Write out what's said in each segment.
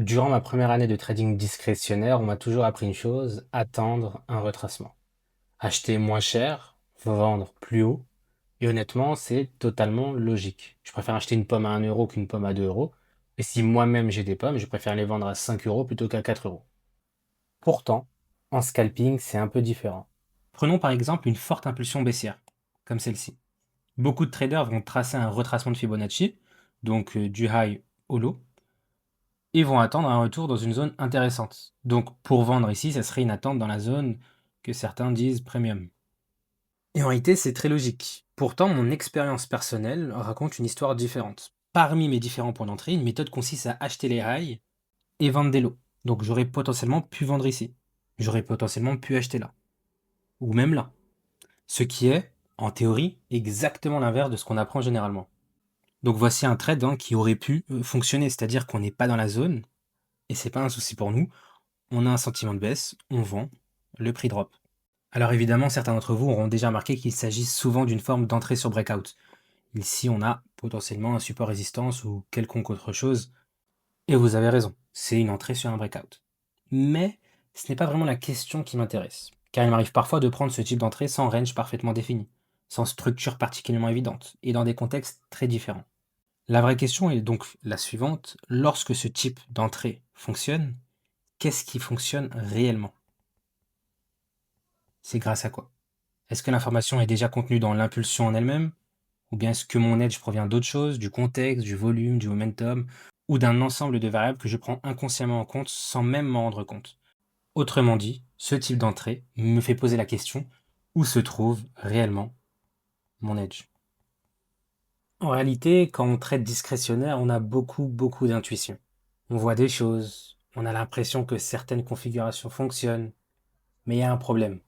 Durant ma première année de trading discrétionnaire, on m'a toujours appris une chose, attendre un retracement. Acheter moins cher, vendre plus haut, et honnêtement, c'est totalement logique. Je préfère acheter une pomme à 1 € qu'une pomme à 2 €, et si moi-même j'ai des pommes, je préfère les vendre à 5 € plutôt qu'à 4 €. Pourtant, en scalping, c'est un peu différent. Prenons par exemple une forte impulsion baissière, comme celle-ci. Beaucoup de traders vont tracer un retracement de Fibonacci, donc du high au low, et vont attendre un retour dans une zone intéressante. Donc pour vendre ici, ça serait une attente dans la zone que certains disent premium. Et en réalité, c'est très logique. Pourtant, mon expérience personnelle raconte une histoire différente. Parmi mes différents points d'entrée, une méthode consiste à acheter les highs et vendre des lows. Donc j'aurais potentiellement pu vendre ici. J'aurais potentiellement pu acheter là. Ou même là. Ce qui est, en théorie, exactement l'inverse de ce qu'on apprend généralement. Donc voici un trade qui aurait pu fonctionner, c'est-à-dire qu'on n'est pas dans la zone, et c'est pas un souci pour nous. On a un sentiment de baisse, on vend, le prix drop. Alors évidemment, certains d'entre vous auront déjà remarqué qu'il s'agit souvent d'une forme d'entrée sur breakout. Ici, on a potentiellement un support résistance ou quelconque autre chose. Et vous avez raison, c'est une entrée sur un breakout. Mais ce n'est pas vraiment la question qui m'intéresse, car il m'arrive parfois de prendre ce type d'entrée sans range parfaitement défini, sans structure particulièrement évidente, et dans des contextes très différents. La vraie question est donc la suivante, lorsque ce type d'entrée fonctionne, qu'est-ce qui fonctionne réellement? C'est grâce à quoi? Est-ce que l'information est déjà contenue dans l'impulsion en elle-même? Ou bien est-ce que mon edge provient d'autre chose, du contexte, du volume, du momentum, ou d'un ensemble de variables que je prends inconsciemment en compte sans même m'en rendre compte? Autrement dit, ce type d'entrée me fait poser la question, où se trouve réellement mon edge? En réalité, quand on traite discrétionnaire, on a beaucoup d'intuition. On voit des choses, on a l'impression que certaines configurations fonctionnent, mais il y a un problème.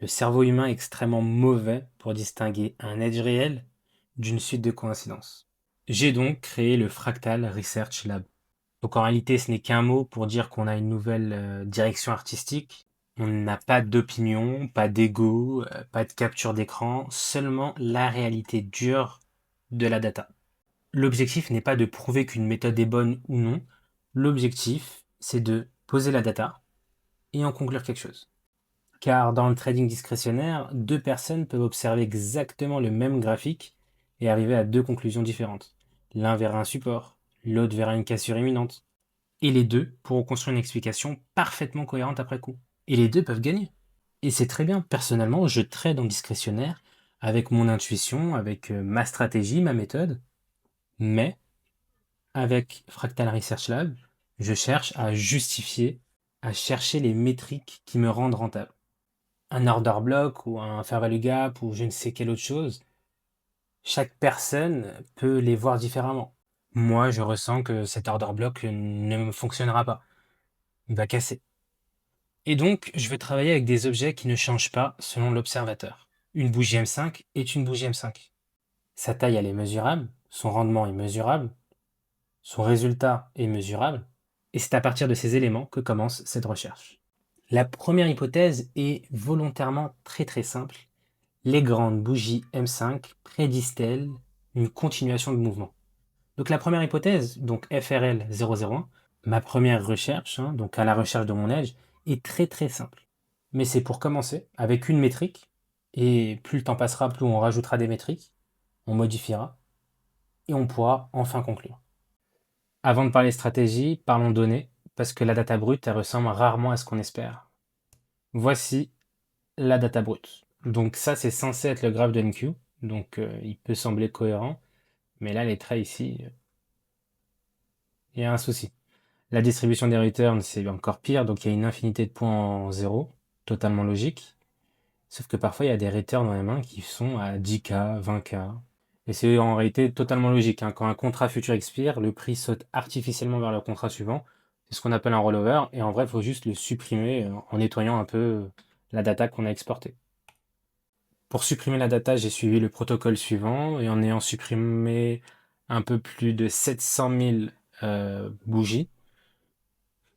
Le cerveau humain est extrêmement mauvais pour distinguer un edge réel d'une suite de coïncidences. J'ai donc créé le Fractal Research Lab. Donc en réalité, ce n'est qu'un mot pour dire qu'on a une nouvelle direction artistique. On n'a pas d'opinion, pas d'ego, pas de capture d'écran, seulement la réalité dure de la data. L'objectif n'est pas de prouver qu'une méthode est bonne ou non. L'objectif, c'est de poser la data et en conclure quelque chose. Car dans le trading discrétionnaire, deux personnes peuvent observer exactement le même graphique et arriver à deux conclusions différentes. L'un verra un support, l'autre verra une cassure imminente. Et les deux pourront construire une explication parfaitement cohérente après coup. Et les deux peuvent gagner. Et c'est très bien. Personnellement, je trade en discrétionnaire avec mon intuition, avec ma stratégie, ma méthode. Mais avec Fractal Research Lab, je cherche à justifier, à chercher les métriques qui me rendent rentable. Un order block ou un fair value gap ou je ne sais quelle autre chose, chaque personne peut les voir différemment. Moi, je ressens que cet order block ne me fonctionnera pas. Il va casser. Et donc, je vais travailler avec des objets qui ne changent pas selon l'observateur. Une bougie M5 est une bougie M5. Sa taille, elle est mesurable, son rendement est mesurable, son résultat est mesurable, et c'est à partir de ces éléments que commence cette recherche. La première hypothèse est volontairement très simple. Les grandes bougies M5 prédisent-elles une continuation de mouvement? Donc la première hypothèse, donc FRL 001, ma première recherche, donc à la recherche de mon edge, est très simple. Mais c'est pour commencer avec une métrique, et plus le temps passera, plus on rajoutera des métriques, on modifiera, et on pourra enfin conclure. Avant de parler stratégie, parlons données, parce que la data brute, elle ressemble rarement à ce qu'on espère. Voici la data brute. Donc ça, c'est censé être le graphe de NQ, donc il peut sembler cohérent, mais là, les traits ici, il y a un souci. La distribution des returns, c'est encore pire, donc il y a une infinité de points en zéro, totalement logique. Sauf que parfois, il y a des returns dans les mains qui sont à 10K, 20K. Et c'est en réalité totalement logique. Quand un contrat futur expire, le prix saute artificiellement vers le contrat suivant. C'est ce qu'on appelle un rollover. Et en vrai, il faut juste le supprimer en nettoyant un peu la data qu'on a exportée. Pour supprimer la data, j'ai suivi le protocole suivant. Et en ayant supprimé un peu plus de 700 000 bougies,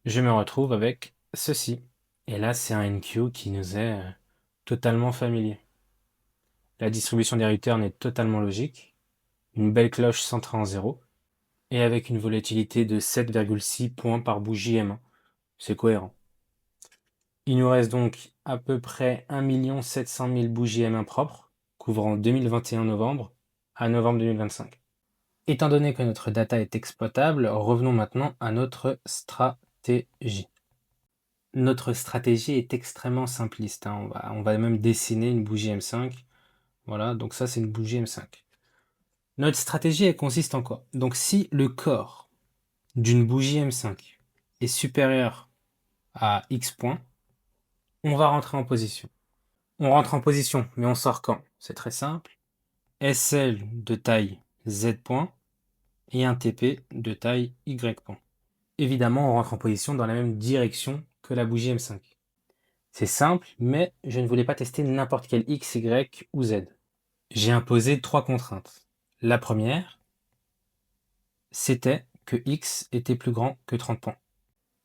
je me retrouve avec ceci. Et là, c'est un NQ qui nous est totalement familier. La distribution des returns est totalement logique. Une belle cloche centrée en zéro. et avec une volatilité de 7,6 points par bougie M1. C'est cohérent. Il nous reste donc à peu près 1 700 000 bougies M1 propres, couvrant 2021 novembre à novembre 2025. Étant donné que notre data est exploitable, revenons maintenant à notre stratégie. Notre stratégie est extrêmement simpliste, hein. On va même dessiner une bougie M5. Voilà, donc ça c'est une bougie M5. Notre stratégie, elle consiste en quoi? Donc si le corps d'une bougie M5 est supérieur à X points, on va rentrer en position. On rentre en position, mais on sort quand? C'est très simple. SL de taille Z points et un TP de taille Y points. Évidemment, on rentre en position dans la même direction que la bougie M5. C'est simple, mais je ne voulais pas tester n'importe quel X, Y ou Z. J'ai imposé 3 contraintes. La première, c'était que X était plus grand que 30 points.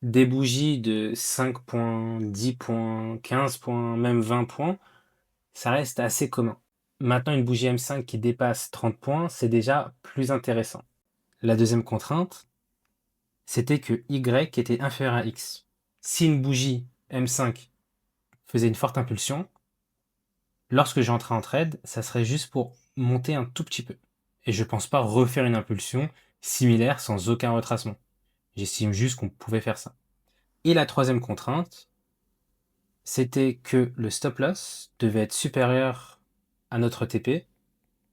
Des bougies de 5 points, 10 points, 15 points, même 20 points, ça reste assez commun. Maintenant, une bougie M5 qui dépasse 30 points, c'est déjà plus intéressant. La deuxième contrainte, c'était que Y était inférieur à X. Si une bougie M5 faisait une forte impulsion, lorsque j'entrais en trade, ça serait juste pour monter un tout petit peu. Et je pense pas refaire une impulsion similaire sans aucun retracement. J'estime juste qu'on pouvait faire ça. Et la troisième contrainte, c'était que le stop loss devait être supérieur à notre TP,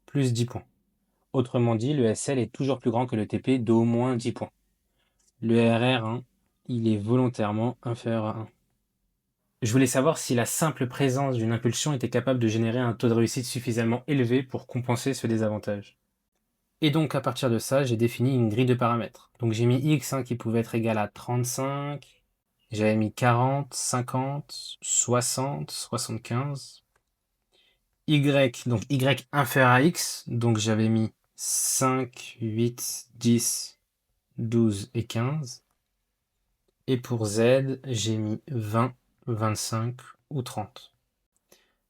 plus 10 points. Autrement dit, le SL est toujours plus grand que le TP d'au moins 10 points. Le RR1, il est volontairement inférieur à 1. Je voulais savoir si la simple présence d'une impulsion était capable de générer un taux de réussite suffisamment élevé pour compenser ce désavantage. Et donc à partir de ça, j'ai défini une grille de paramètres. Donc j'ai mis X qui pouvait être égal à 35, j'avais mis 40, 50, 60, 75. Y, donc Y inférieur à X, donc j'avais mis 5, 8, 10, 12 et 15. Et pour Z, j'ai mis 20, 25 ou 30.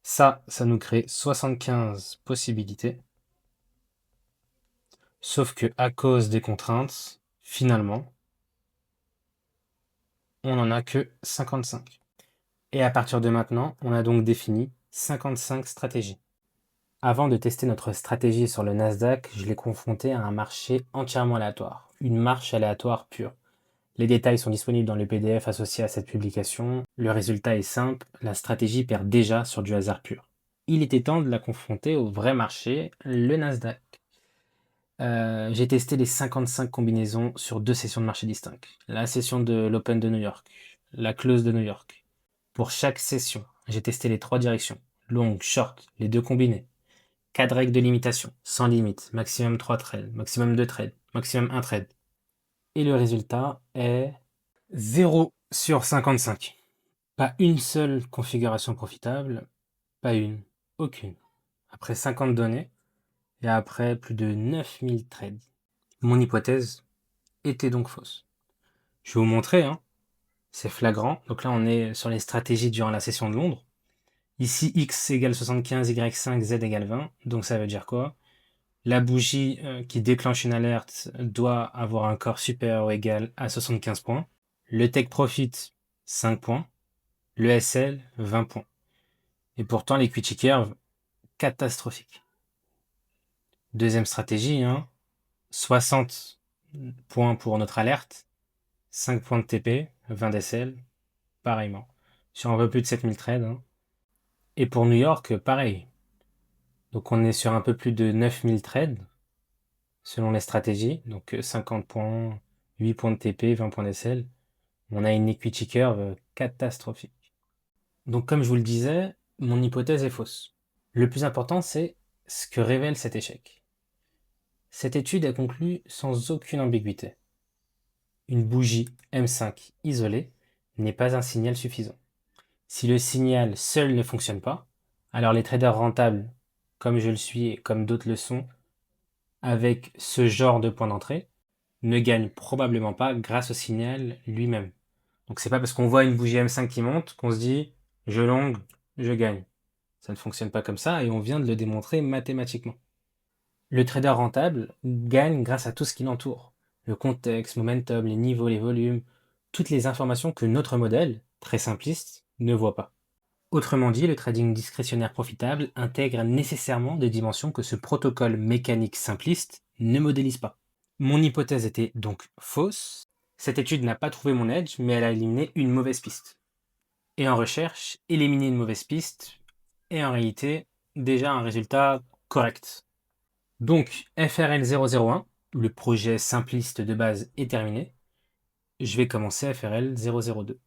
Ça nous crée 75 possibilités. Sauf que à cause des contraintes, finalement, on n'en a que 55. Et à partir de maintenant, on a donc défini 55 stratégies. Avant de tester notre stratégie sur le Nasdaq, je l'ai confronté à un marché entièrement aléatoire, une marche aléatoire pure. Les détails sont disponibles dans le PDF associé à cette publication. Le résultat est simple, la stratégie perd déjà sur du hasard pur. Il était temps de la confronter au vrai marché, le Nasdaq. J'ai testé les 55 combinaisons sur 2 sessions de marché distinctes. La session de l'Open de New York, la close de New York. Pour chaque session, j'ai testé les 3 directions, long, short, les 2 combinés. 4 règles de limitation, sans limite, maximum 3 trades, maximum 2 trades, maximum 1 trade. Et le résultat est 0 sur 55. Pas une seule configuration profitable, pas une, aucune. Après 50 données et après plus de 9000 trades. Mon hypothèse était donc fausse. Je vais vous montrer, hein. C'est flagrant. Donc là, on est sur les stratégies durant la session de Londres. Ici, X égale 75, Y5, Z égale 20. Donc ça veut dire quoi? La bougie qui déclenche une alerte doit avoir un corps supérieur ou égal à 75 points. Le take profit, 5 points. Le SL, 20 points. Et pourtant, l'equity curve, catastrophique. Deuxième stratégie, hein, 60 points pour notre alerte, 5 points de TP, 20 d'SL, pareillement. Sur un peu plus de 7000 trades. Hein. Et pour New York, pareil. Donc on est sur un peu plus de 9000 trades, selon les stratégies. Donc 50 points, 8 points de TP, 20 points d'SL. On a une equity curve catastrophique. Donc comme je vous le disais, mon hypothèse est fausse. Le plus important, c'est ce que révèle cet échec. Cette étude a conclu sans aucune ambiguïté. Une bougie M5 isolée n'est pas un signal suffisant. Si le signal seul ne fonctionne pas, alors les traders rentables, comme je le suis et comme d'autres le sont, avec ce genre de point d'entrée, ne gagnent probablement pas grâce au signal lui-même. Donc c'est pas parce qu'on voit une bougie M5 qui monte qu'on se dit je longue, je gagne. Ça ne fonctionne pas comme ça et on vient de le démontrer mathématiquement. Le trader rentable gagne grâce à tout ce qui l'entoure. le contexte, momentum, les niveaux, les volumes, toutes les informations que notre modèle, très simpliste, ne voit pas. Autrement dit, le trading discrétionnaire profitable intègre nécessairement des dimensions que ce protocole mécanique simpliste ne modélise pas. Mon hypothèse était donc fausse. Cette étude n'a pas trouvé mon edge, mais elle a éliminé une mauvaise piste. Et en recherche, éliminer une mauvaise piste est en réalité déjà un résultat correct. Donc FRL 001, le projet simpliste de base est terminé. Je vais commencer FRL 002.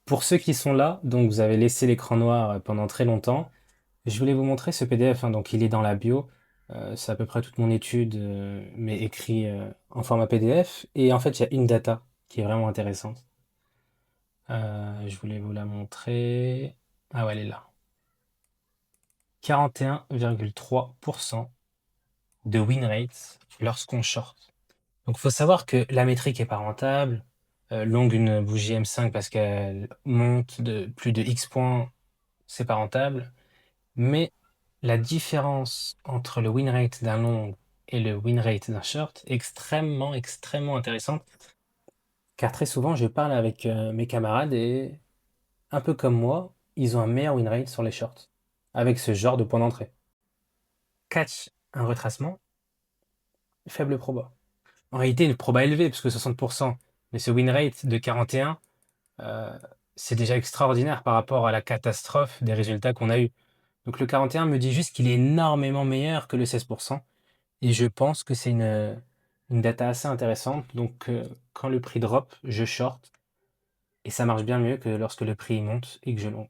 Pour ceux qui sont là, donc vous avez laissé l'écran noir pendant très longtemps, je voulais vous montrer ce PDF, hein, donc il est dans la bio. C'est à peu près toute mon étude, mais écrit en format PDF. Et en fait, il y a une data qui est vraiment intéressante. Je voulais vous la montrer. Ah ouais, elle est là. 41,3% de win rate lorsqu'on short. Donc il faut savoir que la métrique est pas rentable. Longue une bougie M5 parce qu'elle monte de plus de X points, c'est pas rentable. Mais la différence entre le win rate d'un long et le win rate d'un short est extrêmement, extrêmement intéressante. Car très souvent, je parle avec mes camarades et, un peu comme moi, ils ont un meilleur win rate sur les shorts, avec ce genre de point d'entrée. Catch un retracement, faible proba. En réalité, une proba élevée, parce que 60%, mais ce win rate de 41, euh, c'est déjà extraordinaire par rapport à la catastrophe des résultats qu'on a eus. Donc le 41 me dit juste qu'il est énormément meilleur que le 16%. Et je pense que c'est une data assez intéressante. Donc quand le prix drop, je short. Et ça marche bien mieux que lorsque le prix monte et que je long.